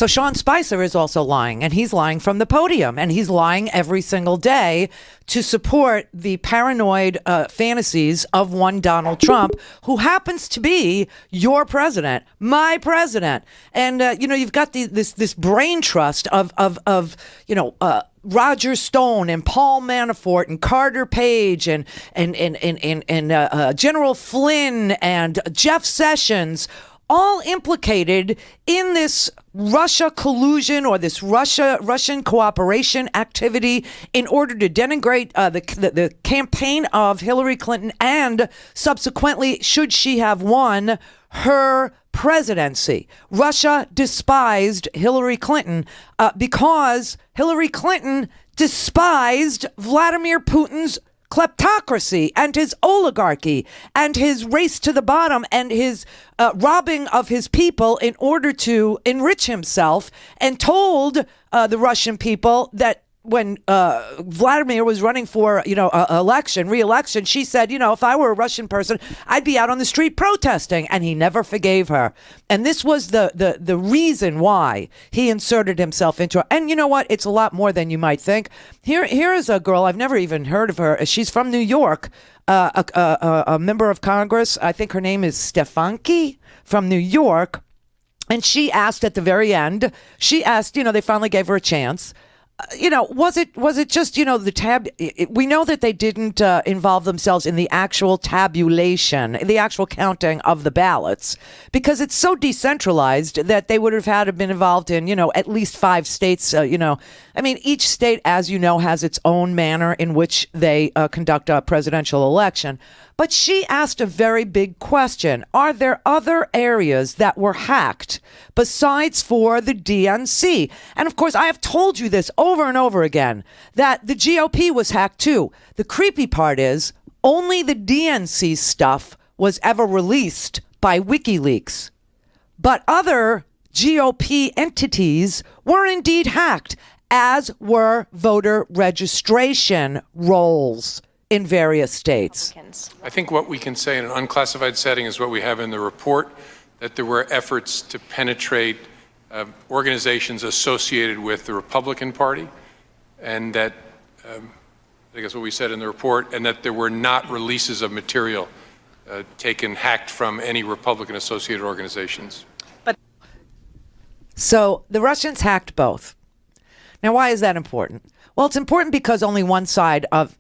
So Sean Spicer is also lying, and he's lying from the podium, and he's lying every single day to support the paranoid fantasies of one Donald Trump, who happens to be your president, my president. And, you've got this brain trust of Roger Stone and Paul Manafort and Carter Page and General Flynn and Jeff Sessions, all implicated in this Russia collusion or this Russian cooperation activity in order to denigrate the campaign of Hillary Clinton and subsequently, should she have won, her presidency. Russia despised Hillary Clinton because Hillary Clinton despised Vladimir Putin's kleptocracy and his oligarchy and his race to the bottom and his robbing of his people in order to enrich himself, and told the Russian people that when Vladimir was running for, re-election, she said, if I were a Russian person, I'd be out on the street protesting, and he never forgave her. And this was the reason why he inserted himself into it. And you know what? It's a lot more than you might think. Here is a girl, I've never even heard of her. She's from New York, a member of Congress. I think her name is Stefanki from New York. And she asked at the very end, they finally gave her a chance. Was it just, the we know that they didn't involve themselves in the actual tabulation, the actual counting of the ballots, because it's so decentralized that they would have been involved in, at least 5 states. Each state, as you know, has its own manner in which they conduct a presidential election. But she asked a very big question. Are there other areas that were hacked besides for the DNC? And of course, I have told you this over and over again, that the GOP was hacked too. The creepy part is only the DNC stuff was ever released by WikiLeaks. But other GOP entities were indeed hacked, as were voter registration rolls in various states. I think what we can say in an unclassified setting is what we have in the report, that there were efforts to penetrate organizations associated with the Republican Party, and that, I think that's what we said in the report, and that there were not releases of material hacked from any Republican-associated organizations. So the Russians hacked both. Now, why is that important? Well, it's important because only one side of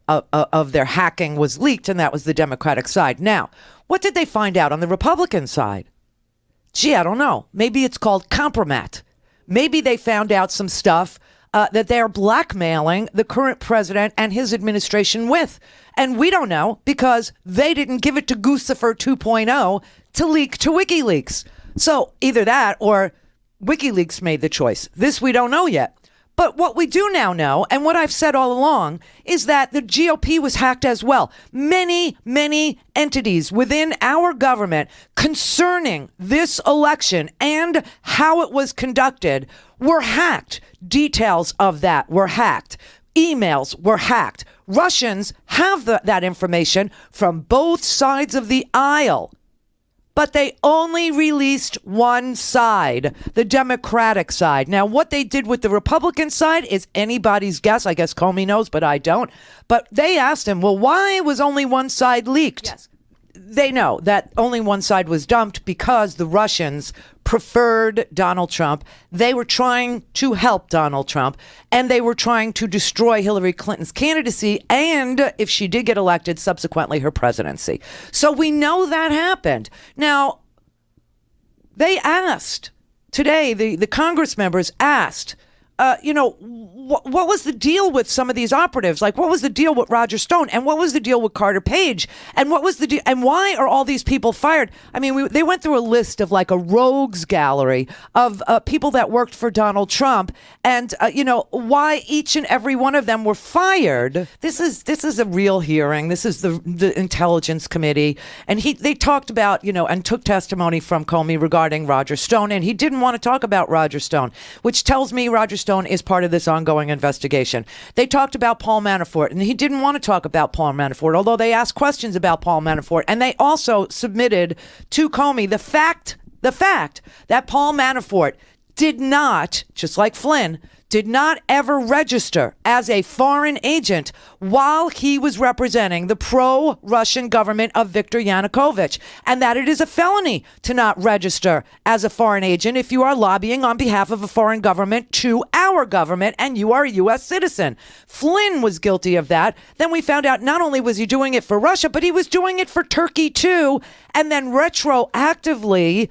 their hacking was leaked, and that was the Democratic side. Now, what did they find out on the Republican side? Gee, I don't know. Maybe it's called compromat. Maybe they found out some stuff that they're blackmailing the current president and his administration with. And we don't know because they didn't give it to Guccifer 2.0 to leak to WikiLeaks. So either that or WikiLeaks made the choice. This we don't know yet. But what we do now know, and what I've said all along, is that the GOP was hacked as well. Many, many entities within our government concerning this election and how it was conducted were hacked. Details of that were hacked. Emails were hacked. Russians have that information from both sides of the aisle. But they only released one side, the Democratic side. Now, what they did with the Republican side is anybody's guess. I guess Comey knows, but I don't. But they asked him, well, why was only one side leaked? Yes. They know that only one side was dumped because the Russians preferred Donald Trump. They were trying to help Donald Trump, and they were trying to destroy Hillary Clinton's candidacy and, if she did get elected, subsequently her presidency. So we know that happened. Now, they asked today, the Congress members asked, what was the deal with some of these operatives? Like, what was the deal with Roger Stone? And what was the deal with Carter Page? And what was the deal? And why are all these people fired? I mean, they went through a list of like a rogues gallery of people that worked for Donald Trump, and why each and every one of them were fired. This is a real hearing. This is the Intelligence Committee, and they talked about and took testimony from Comey regarding Roger Stone, and he didn't want to talk about Roger Stone, which tells me Roger Stone is part of this ongoing investigation. They talked about Paul Manafort, and he didn't want to talk about Paul Manafort, although they asked questions about Paul Manafort. And they also submitted to Comey the fact that Paul Manafort did not, just like Flynn, did not ever register as a foreign agent while he was representing the pro-Russian government of Viktor Yanukovych, and that it is a felony to not register as a foreign agent if you are lobbying on behalf of a foreign government to our government and you are a U.S. citizen. Flynn was guilty of that. Then we found out not only was he doing it for Russia, but he was doing it for Turkey too, and then retroactively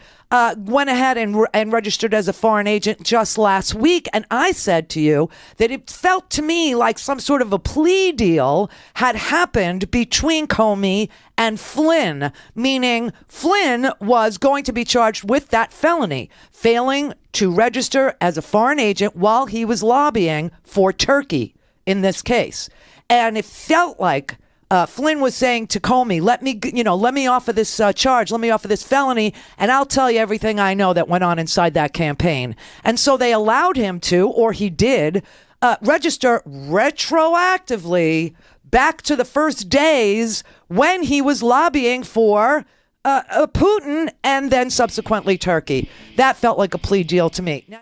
went ahead and registered as a foreign agent just last week. And I said to you that it felt to me like some sort of a plea deal had happened between Comey and Flynn, meaning Flynn was going to be charged with that felony, failing to register as a foreign agent while he was lobbying for Turkey in this case. And it felt like Flynn was saying to Comey, let me offer this charge, let me offer this felony, and I'll tell you everything I know that went on inside that campaign. And so they allowed him to, or he did, register retroactively back to the first days when he was lobbying for Putin and then subsequently Turkey. That felt like a plea deal to me. Now,